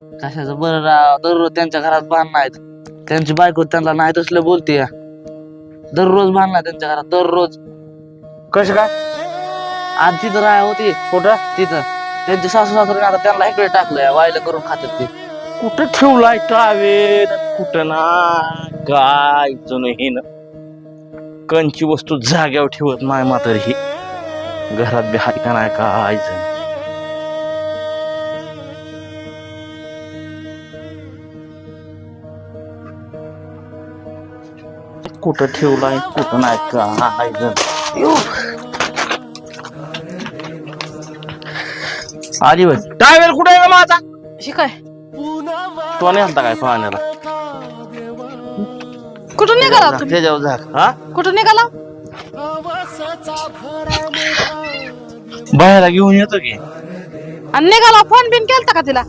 कशाचं बरं राव, दररोज त्यांच्या घरात भांडण आहेत. त्यांची बायको त्यांना नाही तसलं बोलते या. दररोज भांडण त्यांच्या घरात, दररोज. कसं काय? आज तिथं राह होती कुठं तिथं त्यांच्या सासू सासऱ्याने आता त्यांना इकडे टाकलंय, वायला करून खातात ते. कुठं ठेवलाय टावेल, कुठं ना काय जण हे ना कंची वस्तू जाग्यावर ठेवत नाही मात्र ही घरात बी हाय का नाही काय जण. कुठं ठेवलाय कुठं नाही काय जण. आली बाई टावेल कुठे आहे माझा? शिकाय तो नाही आणता काय पाण्याला? कुठून निघाला तुम्ही? त्याच्यावर झाक. हा कुठून निघाला? बाहेर घेऊन येतो की. आणि निघाला फोन बिन केलता का तिला?